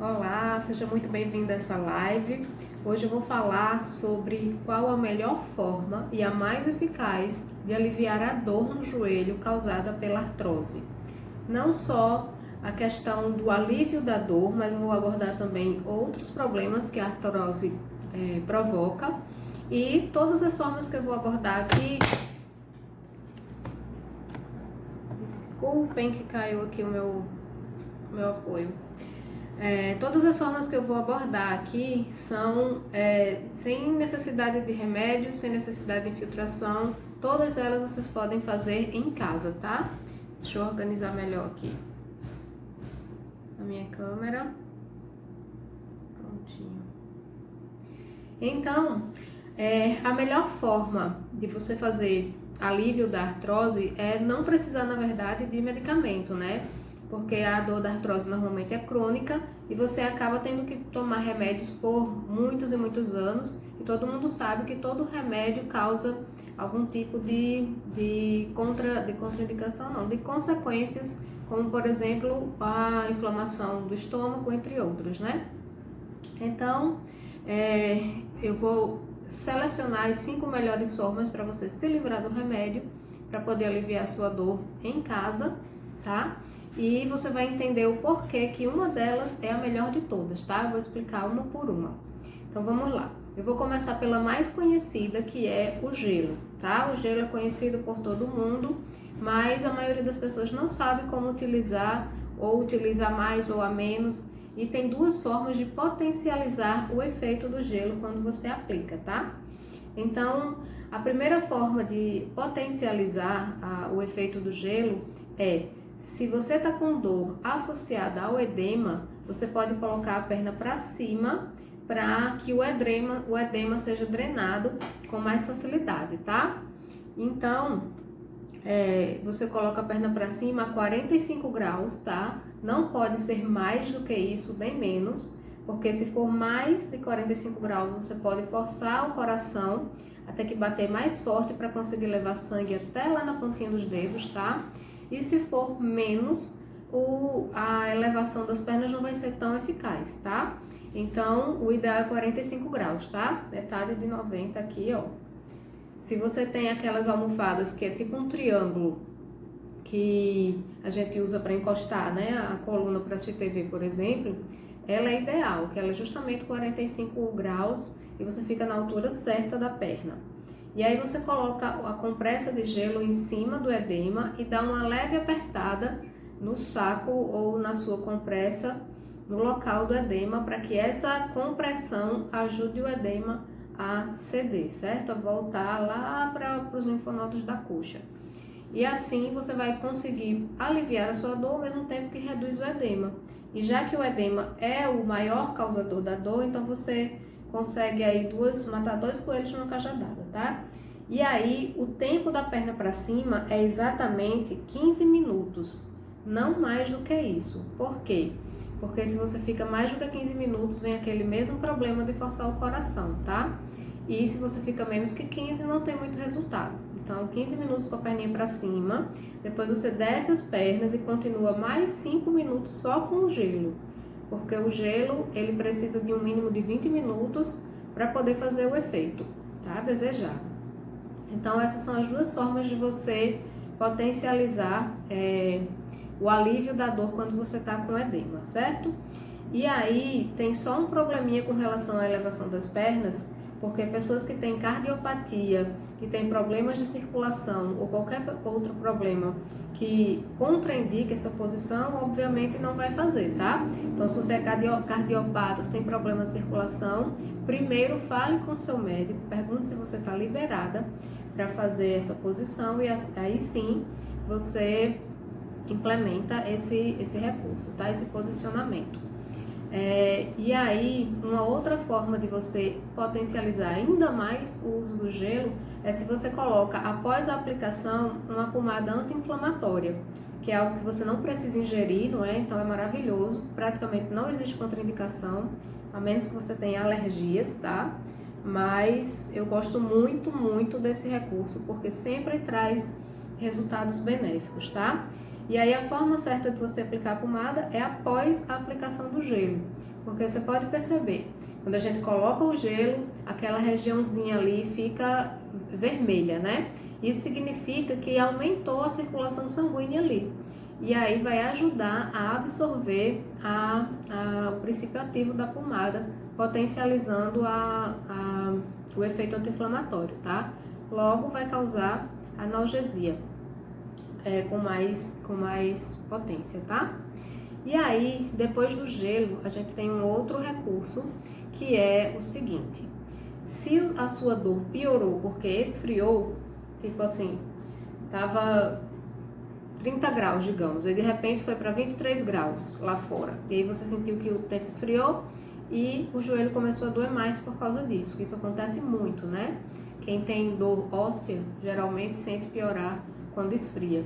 Olá, seja muito bem-vindo a essa live. Hoje eu vou falar sobre qual a melhor forma e a mais eficaz de aliviar a dor no joelho causada pela artrose. Não só a questão do alívio da dor, mas eu vou abordar também outros problemas que a artrose provoca e todas as formas que eu vou abordar aqui. Desculpem que caiu aqui o meu apoio. Todas as formas que eu vou abordar aqui são sem necessidade de remédio, sem necessidade de infiltração. Todas elas vocês podem fazer em casa, tá? Deixa eu organizar melhor aqui a minha câmera. Prontinho. Então, a melhor forma de você fazer alívio da artrose é não precisar, na verdade, de medicamento, né? Porque a dor da artrose normalmente é crônica e você acaba tendo que tomar remédios por muitos e muitos anos. E todo mundo sabe que todo remédio causa algum tipo de contraindicação, não, de consequências, como por exemplo a inflamação do estômago, entre outros, né? Então, eu vou selecionar as 5 melhores formas para você se livrar do remédio, para poder aliviar a sua dor em casa, tá? E você vai entender o porquê que uma delas é a melhor de todas, tá? Eu vou explicar uma por uma. Então vamos lá. Eu vou começar pela mais conhecida, que é o gelo, tá? O gelo é conhecido por todo mundo, mas a maioria das pessoas não sabe como utilizar, ou utiliza mais ou a menos. E tem 2 formas de potencializar o efeito do gelo quando você aplica, tá? Então, a primeira forma de potencializar o efeito do gelo é: se você está com dor associada ao edema, você pode colocar a perna para cima para que o edema seja drenado com mais facilidade, tá? Então, você coloca a perna para cima a 45 graus, tá? Não pode ser mais do que isso, nem menos, porque se for mais de 45 graus, você pode forçar o coração até que bater mais forte para conseguir levar sangue até lá na pontinha dos dedos, tá? E se for menos, a elevação das pernas não vai ser tão eficaz, tá? Então, o ideal é 45 graus, tá? Metade de 90 aqui, ó. Se você tem aquelas almofadas que é tipo um triângulo, que a gente usa para encostar, né? A coluna para assistir TV, por exemplo, ela é ideal, que ela é justamente 45 graus e você fica na altura certa da perna. E aí você coloca a compressa de gelo em cima do edema e dá uma leve apertada no saco ou na sua compressa no local do edema, para que essa compressão ajude o edema a ceder, certo? A voltar lá para os linfonodos da coxa. E assim você vai conseguir aliviar a sua dor ao mesmo tempo que reduz o edema. E já que o edema é o maior causador da dor, então você consegue aí matar 2 coelhos numa cajadada, tá? E aí, o tempo da perna para cima é exatamente 15 minutos, não mais do que isso. Por quê? Porque se você fica mais do que 15 minutos, vem aquele mesmo problema de forçar o coração, tá? E se você fica menos que 15, não tem muito resultado. Então, 15 minutos com a perninha para cima, depois você desce as pernas e continua mais 5 minutos só com o gelo. Porque o gelo, ele precisa de um mínimo de 20 minutos para poder fazer o efeito, tá? Desejado. Então, essas são as 2 formas de você potencializar o alívio da dor quando você está com edema, certo? E aí, tem só um probleminha com relação à elevação das pernas, porque pessoas que têm cardiopatia, que têm problemas de circulação ou qualquer outro problema que contraindica essa posição, obviamente não vai fazer, tá? Então, se você é cardiopata, se tem problema de circulação, primeiro fale com o seu médico, pergunte se você está liberada para fazer essa posição e aí sim você implementa esse recurso, tá? Esse posicionamento. E aí, uma outra forma de você potencializar ainda mais o uso do gelo é se você coloca, após a aplicação, uma pomada anti-inflamatória, que é algo que você não precisa ingerir, não é? Então é maravilhoso, praticamente não existe contraindicação, a menos que você tenha alergias, tá? Mas eu gosto muito desse recurso, porque sempre traz resultados benéficos, tá? E aí a forma certa de você aplicar a pomada é após a aplicação do gelo, porque você pode perceber, quando a gente coloca o gelo, aquela regiãozinha ali fica vermelha, né? Isso significa que aumentou a circulação sanguínea ali. E aí vai ajudar a absorver o princípio ativo da pomada, potencializando o efeito anti-inflamatório, tá? Logo vai causar analgesia com mais potência, tá? E aí, depois do gelo, a gente tem um outro recurso, que é o seguinte: se a sua dor piorou porque esfriou, tipo assim, tava 30 graus, digamos, e de repente foi para 23 graus lá fora, e aí você sentiu que o tempo esfriou e o joelho começou a doer mais por causa disso. Isso acontece muito, né? Quem tem dor óssea geralmente sente piorar quando esfria.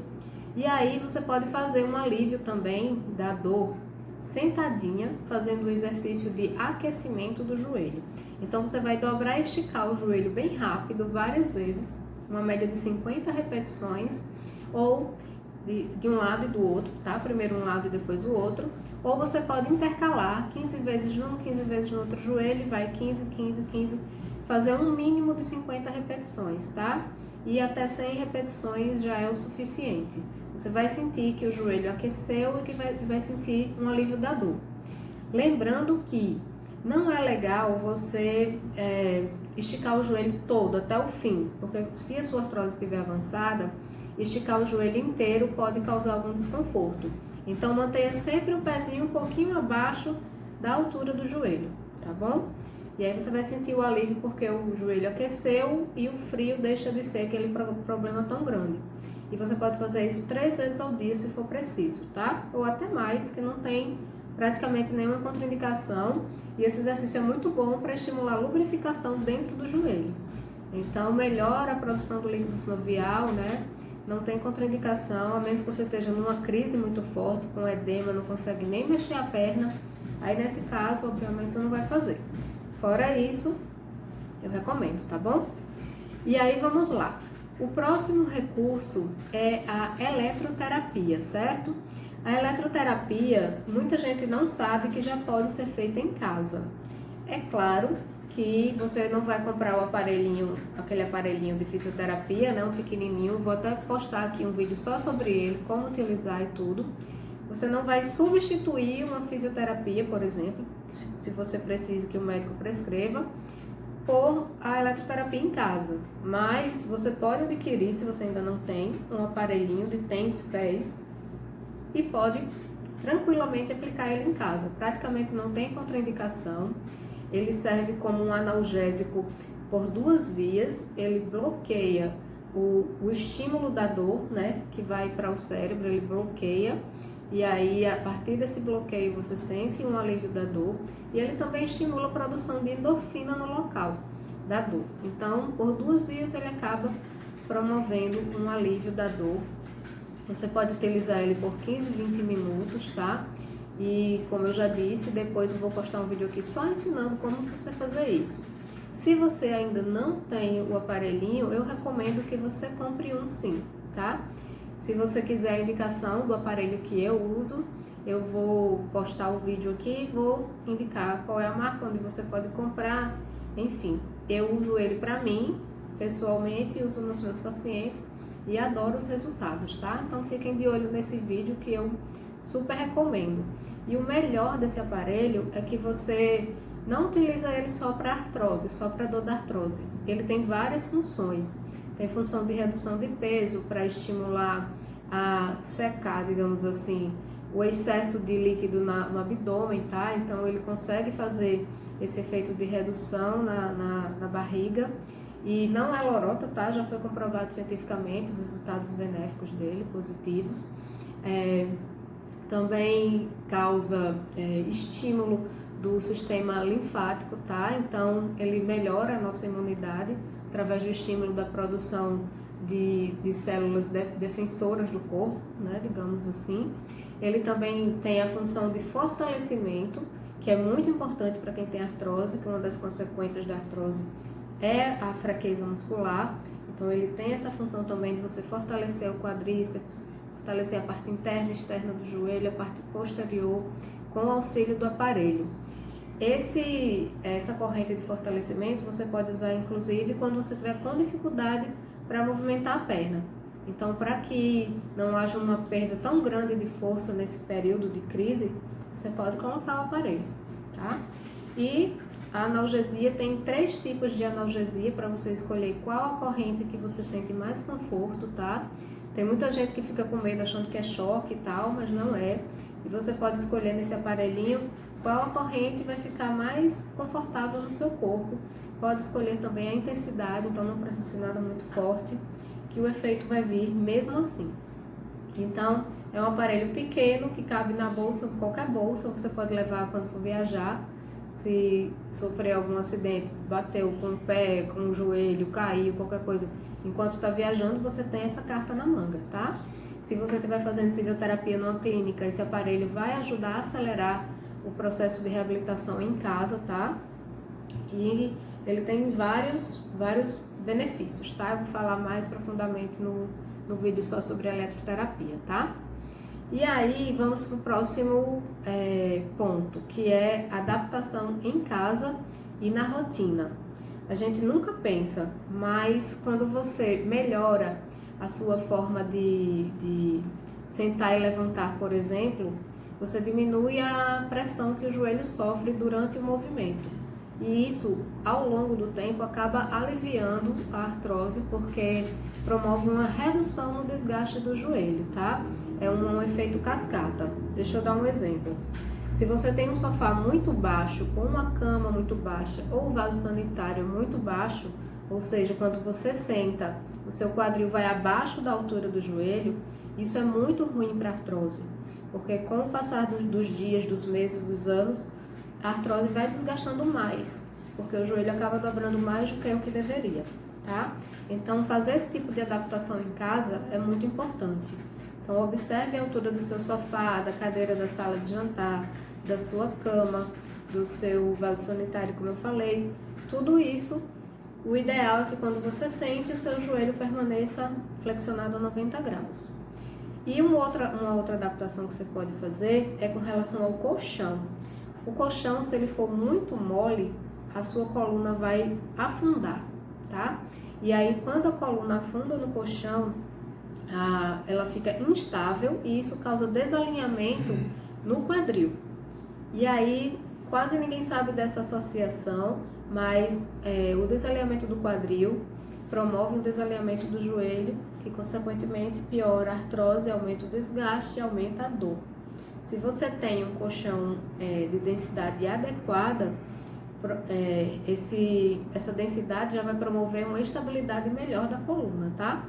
E aí você pode fazer um alívio também da dor sentadinha, fazendo o exercício de aquecimento do joelho. Então você vai dobrar e esticar o joelho bem rápido, várias vezes, uma média de 50 repetições, ou de um lado e do outro, tá? Primeiro um lado e depois o outro. Ou você pode intercalar 15 vezes num, 15 vezes no outro joelho, e vai 15, 15, 15, fazer um mínimo de 50 repetições, tá? E até 100 repetições já é o suficiente. Você vai sentir que o joelho aqueceu e que vai sentir um alívio da dor. Lembrando que não é legal você esticar o joelho todo até o fim, porque se a sua artrose estiver avançada, esticar o joelho inteiro pode causar algum desconforto. Então mantenha sempre o pezinho um pouquinho abaixo da altura do joelho, tá bom? E aí você vai sentir o alívio porque o joelho aqueceu e o frio deixa de ser aquele problema tão grande. E você pode fazer isso 3 vezes ao dia se for preciso, tá? Ou até mais, que não tem praticamente nenhuma contraindicação. E esse exercício é muito bom para estimular a lubrificação dentro do joelho. Então melhora a produção do líquido sinovial, né? Não tem contraindicação, a menos que você esteja numa crise muito forte, com edema, não consegue nem mexer a perna. Aí nesse caso, obviamente, você não vai fazer. Fora isso, eu recomendo, tá bom? E aí vamos lá. O próximo recurso é a eletroterapia, certo? A eletroterapia, muita gente não sabe que já pode ser feita em casa. É claro que você não vai comprar o aparelhinho, aquele aparelhinho de fisioterapia, né, um pequenininho. Vou até postar aqui um vídeo só sobre ele, como utilizar e tudo. Você não vai substituir uma fisioterapia, por exemplo, se você precisa que o médico prescreva, por a eletroterapia em casa. Mas você pode adquirir, se você ainda não tem, um aparelhinho de TENS pés e pode tranquilamente aplicar ele em casa. Praticamente não tem contraindicação. Ele serve como um analgésico por 2 vias. Ele bloqueia o estímulo da dor, né, que vai para o cérebro, ele bloqueia. E aí, a partir desse bloqueio, você sente um alívio da dor. E ele também estimula a produção de endorfina no local da dor. Então, por 2 vias, ele acaba promovendo um alívio da dor. Você pode utilizar ele por 15, 20 minutos, tá? E como eu já disse, depois eu vou postar um vídeo aqui só ensinando como você fazer isso. Se você ainda não tem o aparelhinho, eu recomendo que você compre um sim, tá? Se você quiser a indicação do aparelho que eu uso, eu vou postar o vídeo aqui e vou indicar qual é a marca, onde você pode comprar, enfim. Eu uso ele para mim, pessoalmente, e uso nos meus pacientes e adoro os resultados, tá? Então fiquem de olho nesse vídeo que eu super recomendo. E o melhor desse aparelho é que você não utiliza ele só para artrose, só para dor da artrose. Ele tem várias funções. Tem função de redução de peso para estimular a secar, digamos assim, o excesso de líquido no abdômen, tá? Então ele consegue fazer esse efeito de redução na barriga. E não é lorota, tá? Já foi comprovado cientificamente os resultados benéficos dele, positivos. Também causa estímulo do sistema linfático, tá? Então ele melhora a nossa imunidade através do estímulo da produção de células defensoras do corpo, né, digamos assim. Ele também tem a função de fortalecimento, que é muito importante para quem tem artrose, que uma das consequências da artrose é a fraqueza muscular. Então ele tem essa função também de você fortalecer o quadríceps, fortalecer a parte interna e externa do joelho, a parte posterior, com o auxílio do aparelho. Essa corrente de fortalecimento você pode usar inclusive quando você estiver com dificuldade para movimentar a perna. Então, para que não haja uma perda tão grande de força nesse período de crise, você pode colocar o aparelho, tá? E a analgesia, tem 3 tipos de analgesia para você escolher qual a corrente que você sente mais conforto, tá? Tem muita gente que fica com medo achando que é choque e tal, mas não é. E você pode escolher nesse aparelhinho qual a corrente vai ficar mais confortável no seu corpo. Pode escolher também a intensidade, então não precisa ser nada muito forte, que o efeito vai vir mesmo assim. Então, é um aparelho pequeno que cabe na bolsa, qualquer bolsa, você pode levar quando for viajar. Se sofrer algum acidente, bateu com o pé, com o joelho, caiu, qualquer coisa, enquanto está viajando, você tem essa carta na manga, tá? Se você estiver fazendo fisioterapia numa clínica, esse aparelho vai ajudar a acelerar o processo de reabilitação em casa, tá? E ele tem vários benefícios, tá? Eu vou falar mais profundamente no vídeo só sobre eletroterapia, tá? E aí, vamos para o próximo ponto, que é adaptação em casa e na rotina. A gente nunca pensa, mas quando você melhora a sua forma de sentar e levantar, por exemplo, você diminui a pressão que o joelho sofre durante o movimento. E isso, ao longo do tempo, acaba aliviando a artrose, porque promove uma redução no desgaste do joelho, tá? É um efeito cascata. Deixa eu dar um exemplo. Se você tem um sofá muito baixo, ou uma cama muito baixa, ou um vaso sanitário muito baixo, ou seja, quando você senta, o seu quadril vai abaixo da altura do joelho, isso é muito ruim para a artrose, porque com o passar dos dias, dos meses, dos anos, a artrose vai desgastando mais, porque o joelho acaba dobrando mais do que o que deveria, tá? Então, fazer esse tipo de adaptação em casa é muito importante. Então, observe a altura do seu sofá, da cadeira da sala de jantar, da sua cama, do seu vaso sanitário, como eu falei. Tudo isso, o ideal é que quando você sente, o seu joelho permaneça flexionado a 90 graus. E uma outra adaptação que você pode fazer é com relação ao colchão. O colchão, se ele for muito mole, a sua coluna vai afundar, tá? E aí, quando a coluna afunda no colchão, ela fica instável e isso causa desalinhamento no quadril. E aí, quase ninguém sabe dessa associação, mas o desalinhamento do quadril promove o desalinhamento do joelho, que consequentemente piora a artrose, aumenta o desgaste e aumenta a dor. Se você tem um colchão de densidade adequada, essa densidade já vai promover uma estabilidade melhor da coluna, tá?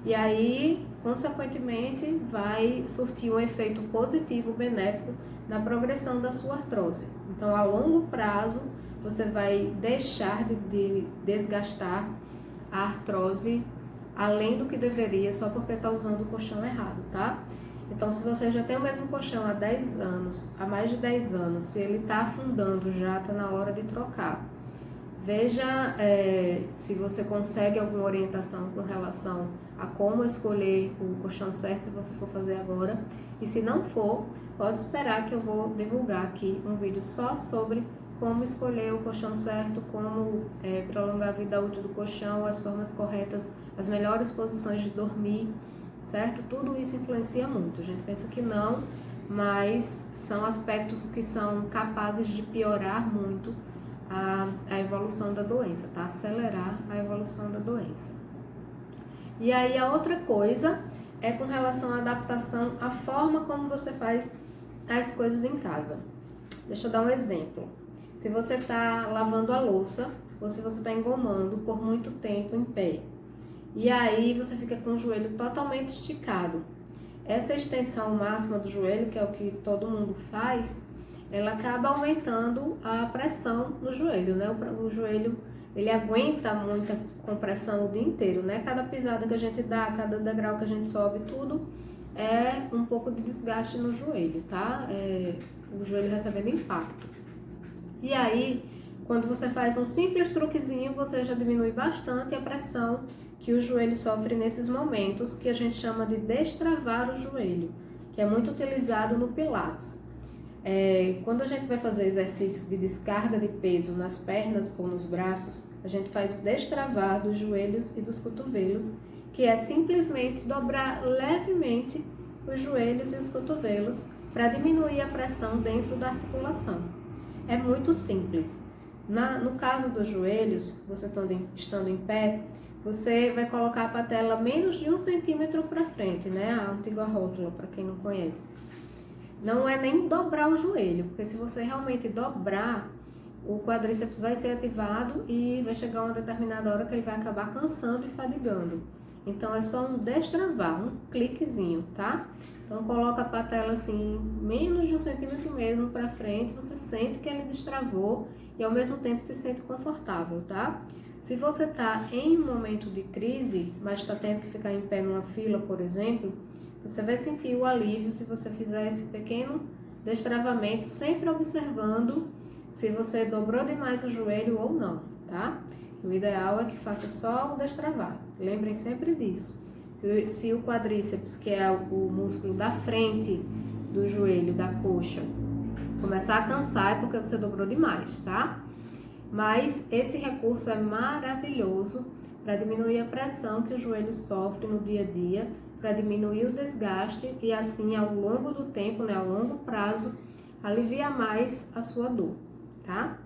E aí, consequentemente, vai surtir um efeito positivo, benéfico na progressão da sua artrose. Então, a longo prazo, você vai deixar de desgastar a artrose além do que deveria, só porque está usando o colchão errado, tá? Então, se você já tem o mesmo colchão há 10 anos, há mais de 10 anos, se ele está afundando já, está na hora de trocar. Veja se você consegue alguma orientação com relação a como escolher o colchão certo, se você for fazer agora. E se não for, pode esperar que eu vou divulgar aqui um vídeo só sobre como escolher o colchão certo, como prolongar a vida útil do colchão, as formas corretas, as melhores posições de dormir, certo? Tudo isso influencia muito. A gente pensa que não, mas são aspectos que são capazes de piorar muito a evolução da doença, tá? Acelerar a evolução da doença. E aí a outra coisa é com relação à adaptação, à forma como você faz as coisas em casa. Deixa eu dar um exemplo. Se você está lavando a louça, ou se você está engomando por muito tempo em pé, e aí você fica com o joelho totalmente esticado. Essa extensão máxima do joelho, que é o que todo mundo faz, ela acaba aumentando a pressão no joelho, né? O joelho, ele aguenta muita compressão o dia inteiro, né? Cada pisada que a gente dá, cada degrau que a gente sobe, tudo é um pouco de desgaste no joelho, tá? O joelho recebendo impacto. E aí, Quando você faz um simples truquezinho, você já diminui bastante a pressão que o joelho sofre nesses momentos, que a gente chama de destravar o joelho, que é muito utilizado no Pilates. Quando a gente vai fazer exercício de descarga de peso nas pernas ou nos braços, a gente faz o destravar dos joelhos e dos cotovelos, que é simplesmente dobrar levemente os joelhos e os cotovelos para diminuir a pressão dentro da articulação. É muito simples. No caso dos joelhos, você estando em pé, você vai colocar a patela menos de 1 centímetro para frente, né? A antiga rótula, para quem não conhece. Não é nem dobrar o joelho, porque se você realmente dobrar, o quadríceps vai ser ativado e vai chegar uma determinada hora que ele vai acabar cansando e fadigando. Então é só um destravar, um cliquezinho, tá? Então coloca a patela assim, menos de 1 centímetro mesmo para frente, você sente que ele destravou e ao mesmo tempo se sente confortável, tá? Se você tá em um momento de crise, mas está tendo que ficar em pé numa fila, por exemplo, você vai sentir o alívio se você fizer esse pequeno destravamento, sempre observando se você dobrou demais o joelho ou não, tá? O ideal é que faça só o destravado. Lembrem sempre disso. Se o quadríceps, que é o músculo da frente do joelho, da coxa, começar a cansar, é porque você dobrou demais, tá? Mas esse recurso é maravilhoso para diminuir a pressão que o joelho sofre no dia a dia, para diminuir o desgaste e assim ao longo do tempo, né, ao longo prazo, aliviar mais a sua dor, tá?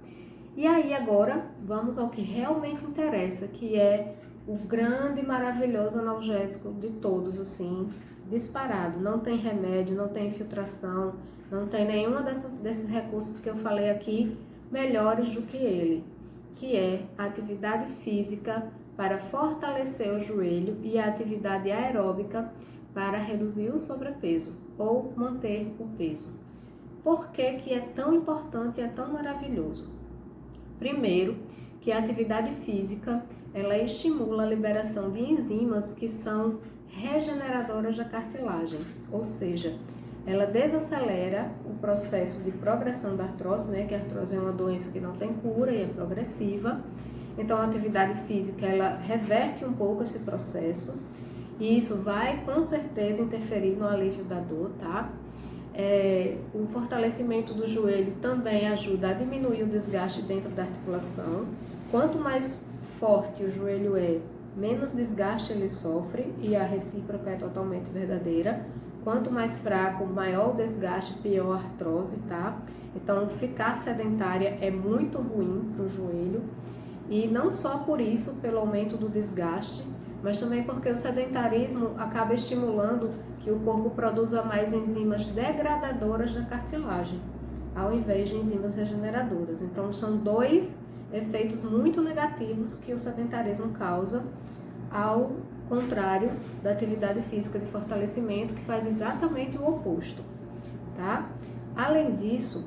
E aí agora vamos ao que realmente interessa, que é o grande e maravilhoso analgésico de todos, assim, disparado. Não tem remédio, não tem infiltração, não tem nenhuma desses recursos que eu falei aqui melhores do que ele, que é a atividade física para fortalecer o joelho e a atividade aeróbica para reduzir o sobrepeso ou manter o peso. Por que que é tão importante e é tão maravilhoso? Primeiro, que a atividade física, ela estimula a liberação de enzimas que são regeneradoras da cartilagem, ou seja, ela desacelera o processo de progressão da artrose, né? Que a artrose é uma doença que não tem cura e é progressiva. Então, a atividade física, ela reverte um pouco esse processo e isso vai, com certeza, interferir no alívio da dor, tá? O fortalecimento do joelho também ajuda a diminuir o desgaste dentro da articulação. Quanto mais forte o joelho é, menos desgaste ele sofre e a recíproca é totalmente verdadeira. Quanto mais fraco, maior o desgaste, pior a artrose, tá? Então, ficar sedentária é muito ruim para o joelho. E não só por isso, pelo aumento do desgaste, mas também porque o sedentarismo acaba estimulando que o corpo produza mais enzimas degradadoras da cartilagem, ao invés de enzimas regeneradoras. Então, são dois efeitos muito negativos que o sedentarismo causa, ao contrário da atividade física de fortalecimento, que faz exatamente o oposto, tá? Além disso,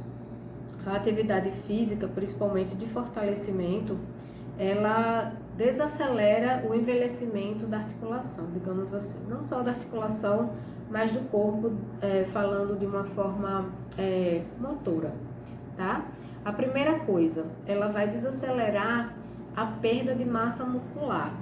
a atividade física, principalmente de fortalecimento, ela desacelera o envelhecimento da articulação, digamos assim. Não só da articulação, mas do corpo, falando de uma forma motora, tá? A primeira coisa, ela vai desacelerar a perda de massa muscular.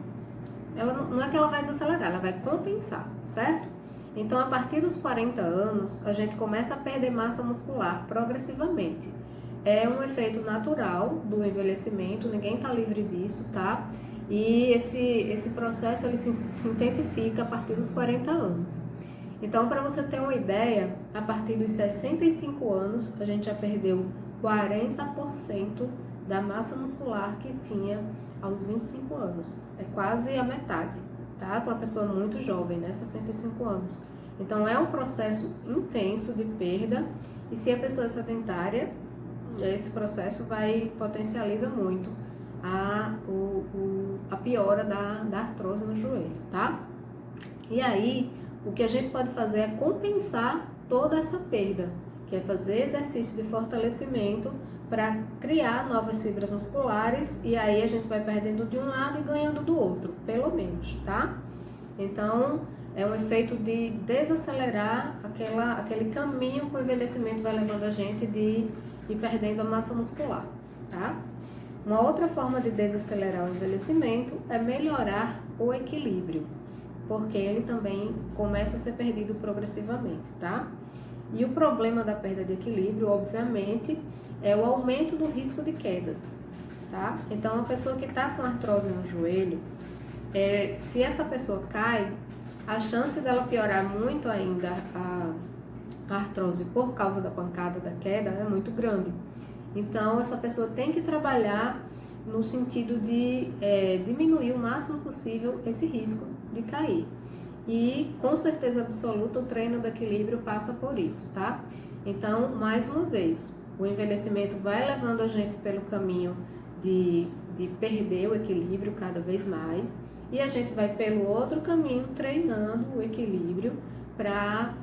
Ela não é que ela vai desacelerar, ela vai compensar, certo? Então, a partir dos 40 anos, a gente começa a perder massa muscular progressivamente. É um efeito natural do envelhecimento, ninguém está livre disso, tá? E esse processo ele se intensifica a partir dos 40 anos. Então, para você ter uma ideia, a partir dos 65 anos, a gente já perdeu 40% da massa muscular que tinha aos 25 anos. É quase a metade, tá? Para uma pessoa muito jovem, né? 65 anos. Então, é um processo intenso de perda e se a pessoa é sedentária, esse processo potencializa muito a piora da artrose no joelho, tá? E aí, o que a gente pode fazer é compensar toda essa perda, que é fazer exercício de fortalecimento para criar novas fibras musculares e aí a gente vai perdendo de um lado e ganhando do outro, pelo menos, tá? Então, é um efeito de desacelerar aquele caminho que o envelhecimento vai levando a gente de ir perdendo a massa muscular, tá? Uma outra forma de desacelerar o envelhecimento é melhorar o equilíbrio, porque ele também começa a ser perdido progressivamente, tá? E o problema da perda de equilíbrio, obviamente, é o aumento do risco de quedas, tá? Então, uma pessoa que está com artrose no joelho, se essa pessoa cai, a chance dela piorar muito ainda a artrose por causa da pancada, da queda, é muito grande. Então, essa pessoa tem que trabalhar no sentido de diminuir o máximo possível esse risco de cair. E, com certeza absoluta, o treino do equilíbrio passa por isso, tá? Então, mais uma vez, o envelhecimento vai levando a gente pelo caminho de perder o equilíbrio cada vez mais, e a gente vai pelo outro caminho treinando o equilíbrio para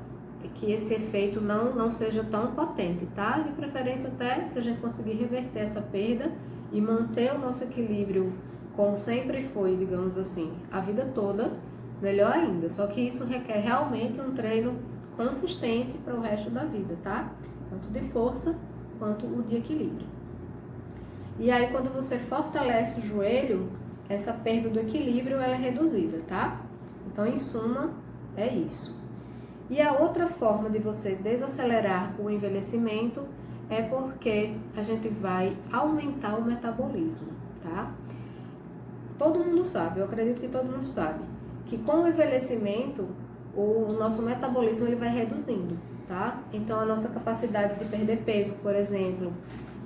que esse efeito não seja tão potente, tá? De preferência até se a gente conseguir reverter essa perda e manter o nosso equilíbrio como sempre foi, digamos assim, a vida toda, melhor ainda. Só que isso requer realmente um treino consistente para o resto da vida, tá? Tanto de força quanto o de equilíbrio. E aí, quando você fortalece o joelho, essa perda do equilíbrio ela é reduzida, tá? Então, em suma, é isso. E a outra forma de você desacelerar o envelhecimento é porque a gente vai aumentar o metabolismo, tá? Todo mundo sabe, eu acredito que todo mundo sabe, que com o envelhecimento o nosso metabolismo ele vai reduzindo, tá? Então a nossa capacidade de perder peso, por exemplo,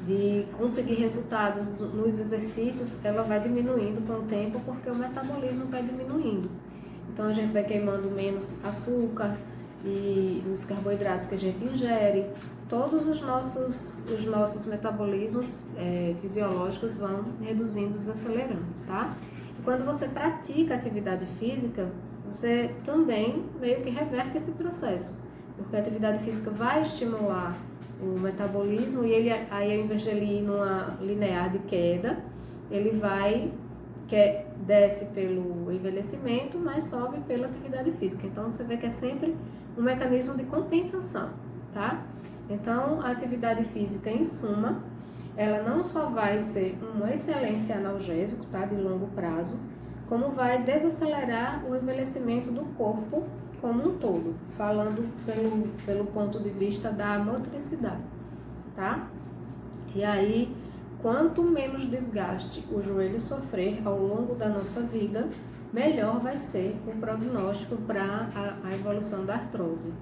de conseguir resultados nos exercícios, ela vai diminuindo com o tempo porque o metabolismo vai diminuindo. Então a gente vai queimando menos açúcar e os carboidratos que a gente ingere, todos os nossos metabolismos fisiológicos vão reduzindo, desacelerando, tá? E quando você pratica atividade física, você também meio que reverte esse processo, porque a atividade física vai estimular o metabolismo e ele, aí ao invés de ele ir numa linear de queda, ele desce pelo envelhecimento, mas sobe pela atividade física. Então você vê que é sempre um mecanismo de compensação, tá? Então a atividade física, em suma, ela não só vai ser um excelente analgésico, tá, de longo prazo, como vai desacelerar o envelhecimento do corpo como um todo, falando pelo ponto de vista da motricidade, tá? E aí, quanto menos desgaste o joelho sofrer ao longo da nossa vida, melhor vai ser o prognóstico para a evolução da artrose.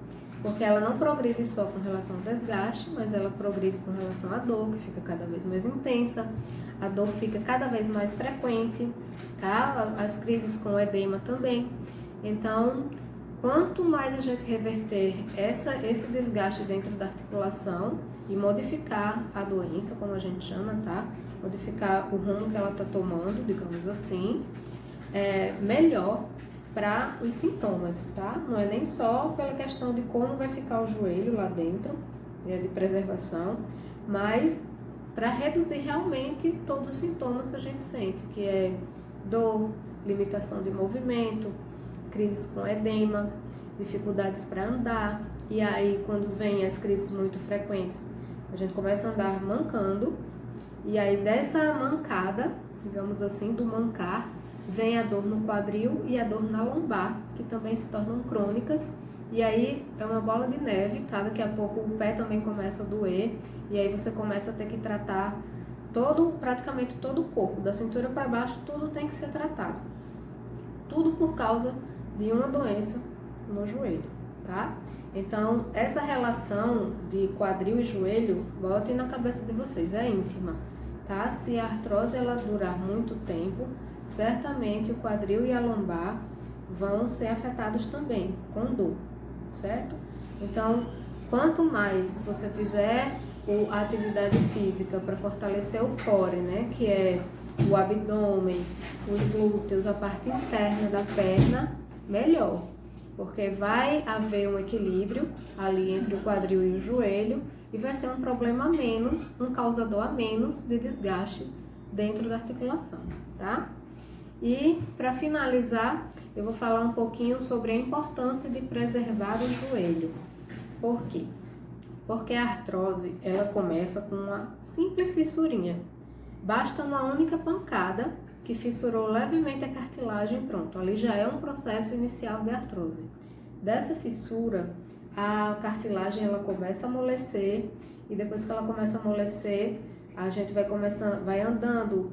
Porque ela não progride só com relação ao desgaste, mas ela progride com relação à dor, que fica cada vez mais intensa, a dor fica cada vez mais frequente, tá? As crises com edema também. Então, quanto mais a gente reverter esse desgaste dentro da articulação e modificar a doença, como a gente chama, tá? Modificar o rumo que ela está tomando, digamos assim, melhor para os sintomas, tá? Não é nem só pela questão de como vai ficar o joelho lá dentro, de preservação, mas para reduzir realmente todos os sintomas que a gente sente, que é dor, limitação de movimento, crises com edema, dificuldades para andar, e aí quando vem as crises muito frequentes, a gente começa a andar mancando, e aí dessa mancada, digamos assim, do mancar, vem a dor no quadril e a dor na lombar, que também se tornam crônicas, e aí é uma bola de neve, tá? Daqui a pouco o pé também começa a doer, e aí você começa a ter que tratar praticamente todo o corpo, da cintura para baixo, tudo tem que ser tratado. Tudo por causa de uma doença no joelho, tá? Então, essa relação de quadril e joelho, botem na cabeça de vocês, é íntima, tá? Se a artrose ela durar muito tempo, certamente o quadril e a lombar vão ser afetados também, com dor, certo? Então, quanto mais você fizer a atividade física para fortalecer o core, né, que é o abdômen, os glúteos, a parte interna da perna, melhor, porque vai haver um equilíbrio ali entre o quadril e o joelho e vai ser um problema a menos, um causador a menos de desgaste dentro da articulação, tá? E para finalizar, eu vou falar um pouquinho sobre a importância de preservar o joelho. Por quê? Porque a artrose, ela começa com uma simples fissurinha. Basta uma única pancada que fissurou levemente a cartilagem, pronto, ali já é um processo inicial de artrose. Dessa fissura, a cartilagem ela começa a amolecer, e depois que ela começa a amolecer, a gente vai andando,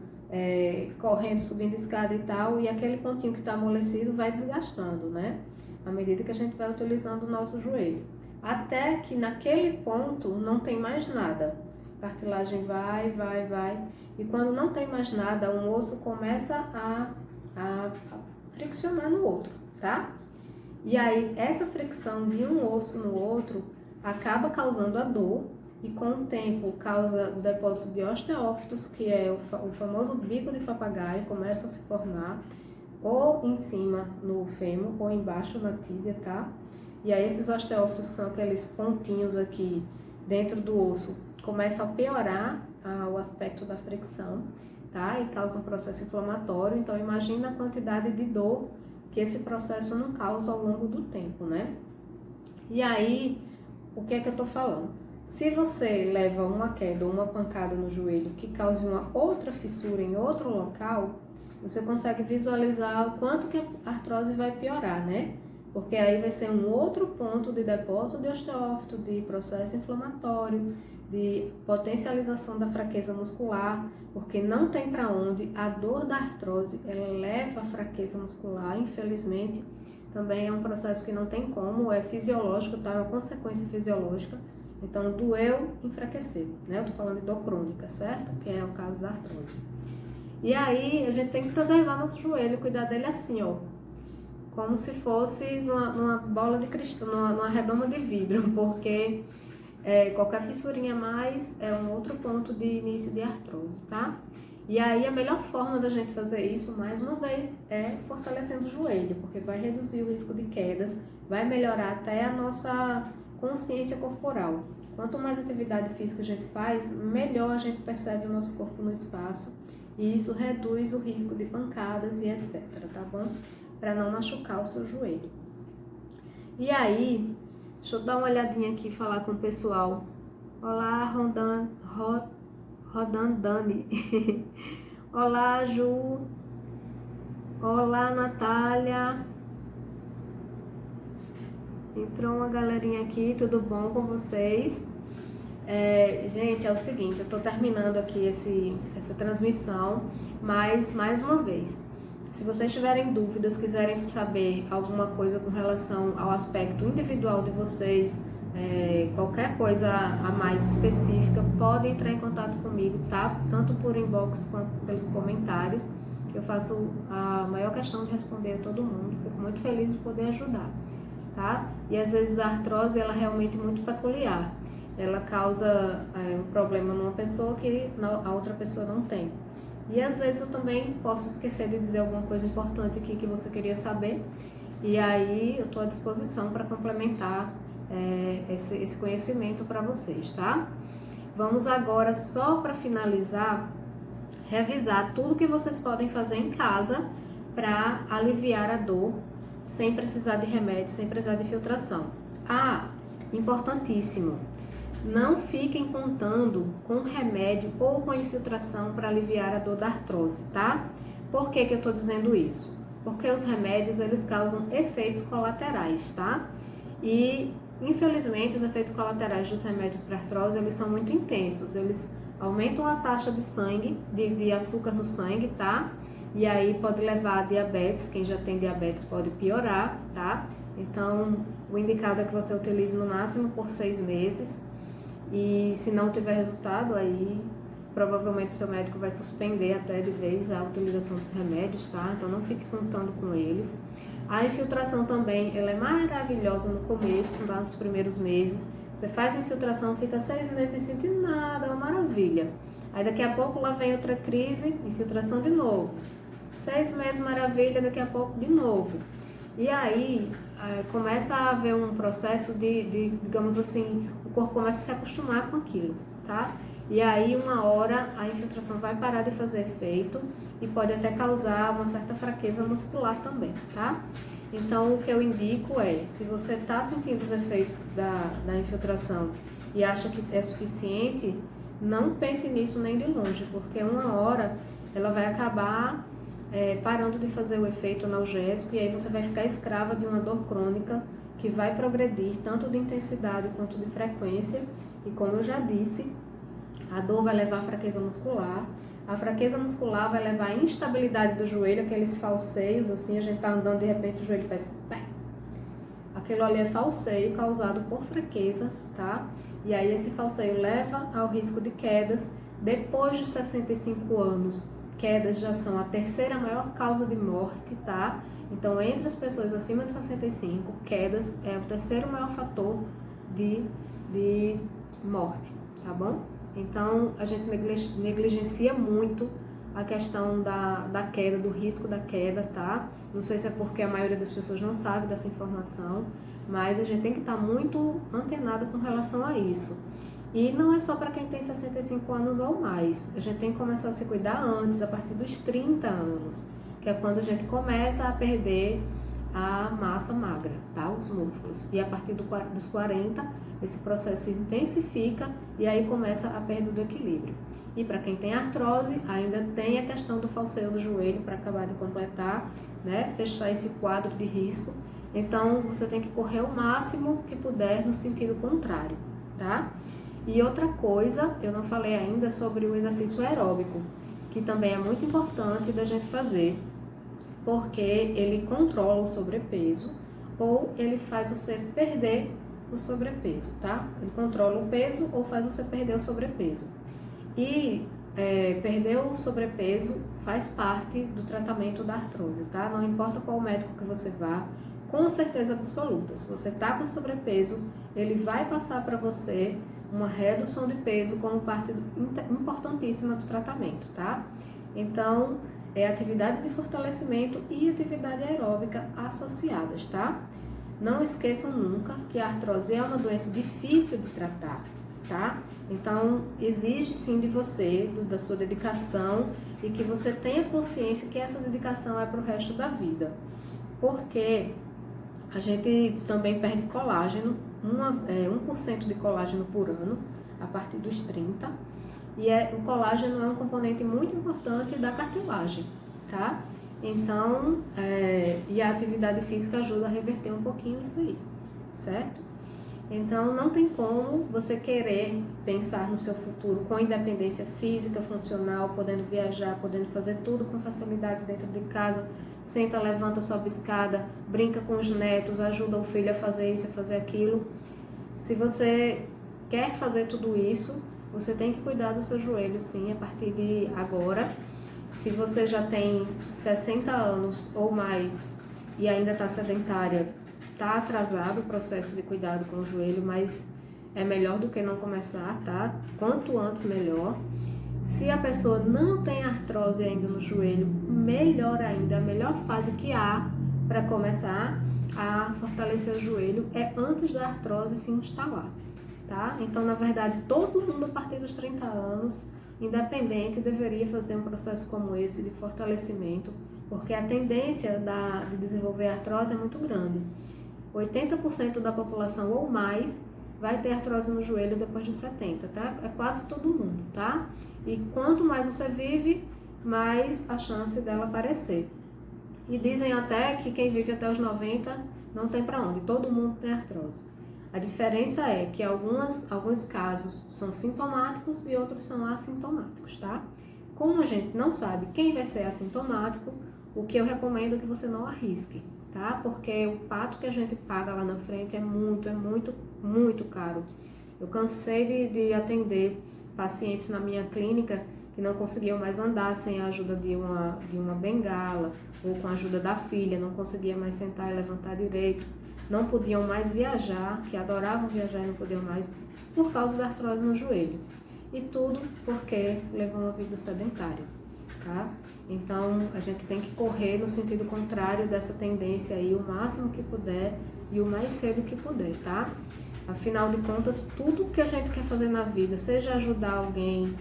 correndo, subindo escada e tal, e aquele pontinho que está amolecido vai desgastando, né? À medida que a gente vai utilizando o nosso joelho. Até que naquele ponto não tem mais nada. A cartilagem vai, e quando não tem mais nada, um osso começa a friccionar no outro, tá? E aí, essa fricção de um osso no outro acaba causando a dor, e com o tempo causa o depósito de osteófitos, que é o famoso bico de papagaio, começa a se formar ou em cima no fêmur ou embaixo na tíbia, tá? E aí esses osteófitos, que são aqueles pontinhos aqui dentro do osso, começam a piorar o aspecto da fricção, tá? E causa um processo inflamatório. Então imagina a quantidade de dor que esse processo não causa ao longo do tempo, né? E aí, o que é que eu tô falando? Se você leva uma queda ou uma pancada no joelho que cause uma outra fissura em outro local, você consegue visualizar o quanto que a artrose vai piorar, né? Porque aí vai ser um outro ponto de depósito de osteófito, de processo inflamatório, de potencialização da fraqueza muscular, porque não tem para onde. A dor da artrose, ela leva à fraqueza muscular, infelizmente. Também é um processo que não tem como, é fisiológico, tá? É uma consequência fisiológica. Então, doeu, enfraqueceu, né? Eu tô falando de dor crônica, certo? Que é o caso da artrose. E aí, a gente tem que preservar nosso joelho, cuidar dele assim, ó. Como se fosse numa bola de cristal, numa redoma de vidro, porque qualquer fissurinha a mais é um outro ponto de início de artrose, tá? E aí, a melhor forma da gente fazer isso, mais uma vez, é fortalecendo o joelho, porque vai reduzir o risco de quedas, vai melhorar até a nossa consciência corporal. Quanto mais atividade física a gente faz, melhor a gente percebe o nosso corpo no espaço, e isso reduz o risco de pancadas e etc, tá bom? Para não machucar o seu joelho. E aí, deixa eu dar uma olhadinha aqui e falar com o pessoal. Olá, Rodandani. Olá, Ju. Olá, Natália. Entrou uma galerinha aqui, tudo bom com vocês? Gente, é o seguinte, eu tô terminando aqui essa transmissão, mas mais uma vez, se vocês tiverem dúvidas, quiserem saber alguma coisa com relação ao aspecto individual de vocês, qualquer coisa a mais específica, podem entrar em contato comigo, tá? Tanto por inbox quanto pelos comentários, que eu faço a maior questão de responder a todo mundo. Fico muito feliz de poder ajudar, tá? E às vezes a artrose, ela é realmente muito peculiar. Ela causa um problema numa pessoa que a outra pessoa não tem. E às vezes eu também posso esquecer de dizer alguma coisa importante aqui que você queria saber. E aí eu estou à disposição para complementar esse conhecimento para vocês, tá? Vamos agora, só para finalizar, revisar tudo que vocês podem fazer em casa para aliviar a dor, sem precisar de remédio, sem precisar de filtração. Importantíssimo, não fiquem contando com remédio ou com infiltração para aliviar a dor da artrose, tá? Por que eu estou dizendo isso? Porque os remédios, eles causam efeitos colaterais, tá? E, infelizmente, os efeitos colaterais dos remédios para artrose, eles são muito intensos. Eles aumentam a taxa de sangue, de açúcar no sangue, tá? E aí pode levar a diabetes. Quem já tem diabetes pode piorar, tá? Então, o indicado é que você utilize no máximo por 6 meses. E se não tiver resultado, aí provavelmente o seu médico vai suspender até de vez a utilização dos remédios, tá? Então não fique contando com eles. A infiltração também, ela é maravilhosa no começo, lá nos primeiros meses. Você faz infiltração, fica 6 meses sem sentir nada, é uma maravilha. Aí daqui a pouco lá vem outra crise, infiltração de novo. 6 meses, maravilha, daqui a pouco de novo. E aí começa a haver um processo digamos assim, o corpo começa a se acostumar com aquilo, tá? E aí uma hora a infiltração vai parar de fazer efeito e pode até causar uma certa fraqueza muscular também, tá? Então o que eu indico é, se você está sentindo os efeitos da infiltração e acha que é suficiente, não pense nisso nem de longe, porque uma hora ela vai acabar parando de fazer o efeito analgésico, e aí você vai ficar escrava de uma dor crônica que vai progredir tanto de intensidade quanto de frequência. E como eu já disse, a dor vai levar à fraqueza muscular, a fraqueza muscular vai levar à instabilidade do joelho, aqueles falseios, assim, a gente tá andando, de repente o joelho faz... Aquilo ali é falseio causado por fraqueza, tá? E aí esse falseio leva ao risco de quedas. Depois de 65 anos, quedas já são a terceira maior causa de morte, tá? Então, entre as pessoas acima de 65, quedas é o terceiro maior fator de morte, tá bom? Então, a gente negligencia muito a questão da queda, do risco da queda, tá? Não sei se é porque a maioria das pessoas não sabe dessa informação, mas a gente tem que estar muito antenado com relação a isso. E não é só para quem tem 65 anos ou mais, a gente tem que começar a se cuidar antes, a partir dos 30 anos, que é quando a gente começa a perder a massa magra, tá? Os músculos. E a partir dos 40, esse processo se intensifica e aí começa a perda do equilíbrio. E para quem tem artrose, ainda tem a questão do falseio do joelho para acabar de completar, né? Fechar esse quadro de risco. Então, você tem que correr o máximo que puder no sentido contrário, tá? E outra coisa, eu não falei ainda sobre o exercício aeróbico, que também é muito importante da gente fazer, porque ele controla o sobrepeso ou ele faz você perder o sobrepeso, tá? Ele controla o peso ou faz você perder o sobrepeso. E perder o sobrepeso faz parte do tratamento da artrose, tá? Não importa qual médico que você vá, com certeza absoluta. Se você tá com sobrepeso, ele vai passar para você uma redução de peso como parte importantíssima do tratamento, tá? Então, é atividade de fortalecimento e atividade aeróbica associadas, tá? Não esqueçam nunca que a artrose é uma doença difícil de tratar, tá? Então, exige sim de você, da sua dedicação, e que você tenha consciência que essa dedicação é para o resto da vida. Porque a gente também perde colágeno, 1% de colágeno por ano, a partir dos 30. E o colágeno é um componente muito importante da cartilagem, tá? Então, e a atividade física ajuda a reverter um pouquinho isso aí, certo? Então, não tem como você querer pensar no seu futuro com independência física, funcional, podendo viajar, podendo fazer tudo com facilidade dentro de casa, senta, levanta, sobe escada, brinca com os netos, ajuda o filho a fazer isso, a fazer aquilo. Se você quer fazer tudo isso, você tem que cuidar do seu joelho, sim, a partir de agora. Se você já tem 60 anos ou mais e ainda está sedentária, está atrasado o processo de cuidado com o joelho, mas é melhor do que não começar, tá? Quanto antes, melhor. Se a pessoa não tem artrose ainda no joelho, melhor ainda, a melhor fase que há para começar a fortalecer o joelho é antes da artrose se instalar, tá? Então, na verdade, todo mundo a partir dos 30 anos, independente, deveria fazer um processo como esse de fortalecimento, porque a tendência de desenvolver artrose é muito grande. 80% da população ou mais vai ter artrose no joelho depois de 70, tá? É quase todo mundo, tá? E quanto mais você vive, mais a chance dela aparecer. E dizem até que quem vive até os 90 não tem para onde, todo mundo tem artrose. A diferença é que alguns casos são sintomáticos e outros são assintomáticos, tá? Como a gente não sabe quem vai ser assintomático, o que eu recomendo é que você não arrisque, tá? Porque o pato que a gente paga lá na frente é muito caro. Eu cansei de atender pacientes na minha clínica que não conseguiam mais andar sem a ajuda de uma bengala ou com a ajuda da filha, não conseguia mais sentar e levantar direito, não podiam mais viajar, que adoravam viajar e não podiam mais por causa da artrose no joelho. E tudo porque levou uma vida sedentária, tá? Então, a gente tem que correr no sentido contrário dessa tendência aí o máximo que puder e o mais cedo que puder, tá? Afinal de contas, tudo que a gente quer fazer na vida, seja ajudar alguém,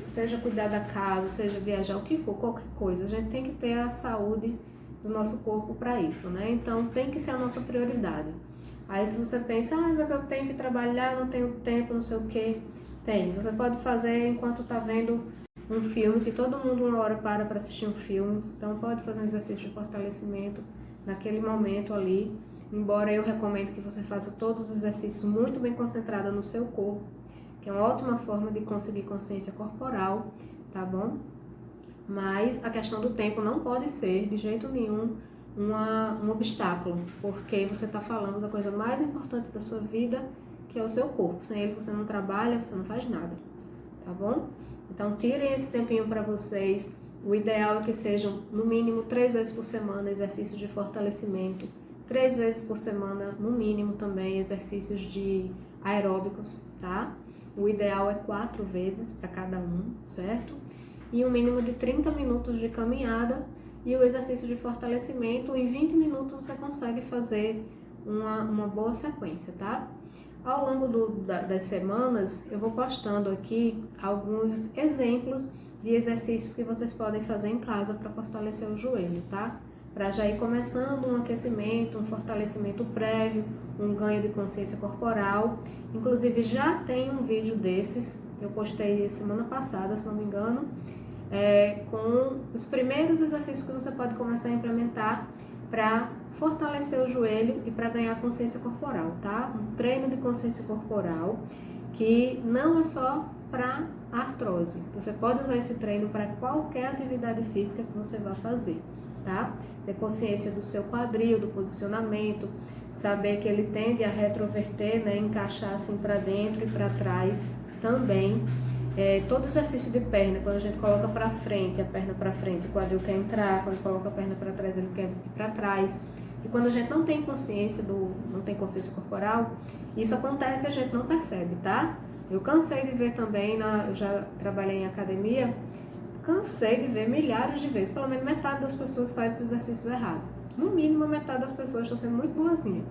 seja cuidar da casa, seja viajar, o que for, qualquer coisa, a gente tem que ter a saúde do nosso corpo para isso, né? Então, tem que ser a nossa prioridade. Aí, se você pensa, mas eu tenho que trabalhar, não tenho tempo, não sei o quê, Tem. Você pode fazer enquanto tá vendo um filme, que todo mundo uma hora para assistir um filme. Então pode fazer um exercício de fortalecimento naquele momento ali. Embora eu recomendo que você faça todos os exercícios muito bem concentrado no seu corpo, que é uma ótima forma de conseguir consciência corporal, tá bom? Mas a questão do tempo não pode ser, de jeito nenhum, um obstáculo, porque você está falando da coisa mais importante da sua vida, que é o seu corpo. Sem ele você não trabalha, você não faz nada, tá bom? Então tirem esse tempinho para vocês. O ideal é que sejam no mínimo 3 vezes por semana exercícios de fortalecimento, 3 vezes por semana no mínimo também exercícios de aeróbicos, tá? O ideal é 4 vezes para cada um, certo? E um mínimo de 30 minutos de caminhada, e o exercício de fortalecimento, em 20 minutos você consegue fazer uma boa sequência, tá? Ao longo das semanas, eu vou postando aqui alguns exemplos de exercícios que vocês podem fazer em casa para fortalecer o joelho, tá? Para já ir começando um aquecimento, um fortalecimento prévio, um ganho de consciência corporal. Inclusive já tem um vídeo desses, eu postei semana passada, se não me engano, com os primeiros exercícios que você pode começar a implementar para fortalecer o joelho e para ganhar consciência corporal, tá? Um treino de consciência corporal que não é só para artrose. Você pode usar esse treino para qualquer atividade física que você vá fazer, tá? Ter consciência do seu quadril, do posicionamento, saber que ele tende a retroverter, né? Encaixar assim para dentro e para trás também. Todo exercício de perna, quando a gente coloca para frente, a perna para frente, o quadril quer entrar, quando coloca a perna para trás, ele quer ir para trás. E quando a gente não tem consciência corporal, isso acontece e a gente não percebe, tá? Eu cansei de ver também, eu já trabalhei em academia, cansei de ver milhares de vezes, pelo menos metade das pessoas faz esse exercício errado. No mínimo, a metade das pessoas estão sendo muito boazinha.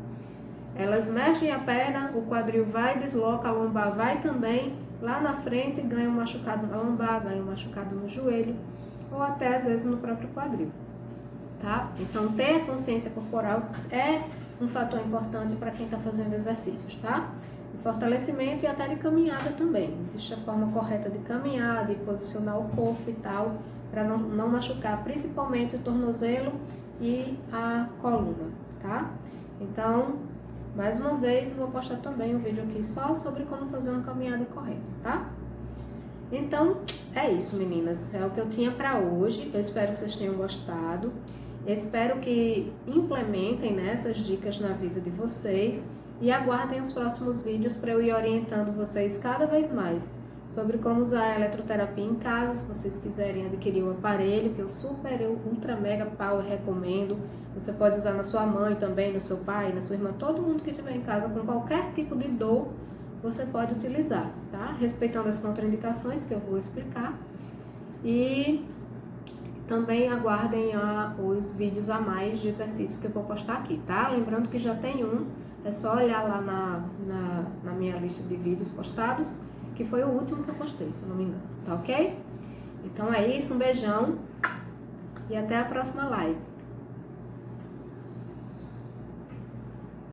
Elas mexem a perna, o quadril vai, desloca, a lombar vai também, lá na frente ganha um machucado na lombar, ganha um machucado no joelho, ou até às vezes no próprio quadril, tá? Então ter a consciência corporal é um fator importante para quem está fazendo exercícios, tá? De fortalecimento e até de caminhada também. Existe a forma correta de caminhar, de posicionar o corpo e tal, para não machucar principalmente o tornozelo e a coluna, tá? Então, mais uma vez, eu vou postar também um vídeo aqui só sobre como fazer uma caminhada correta, tá? Então, é isso, meninas. É o que eu tinha para hoje. Eu espero que vocês tenham gostado. Espero que implementem, né, essas dicas na vida de vocês. E aguardem os próximos vídeos para eu ir orientando vocês cada vez mais sobre como usar a eletroterapia em casa, se vocês quiserem adquirir o aparelho, que eu super, ultra, mega power recomendo. Você pode usar na sua mãe também, no seu pai, na sua irmã, todo mundo que estiver em casa com qualquer tipo de dor, você pode utilizar, tá? Respeitando as contraindicações que eu vou explicar. E também aguardem os vídeos a mais de exercícios que eu vou postar aqui, tá? Lembrando que já tem é só olhar lá na minha lista de vídeos postados, que foi o último que eu postei, se eu não me engano, tá ok? Então é isso, um beijão e até a próxima live.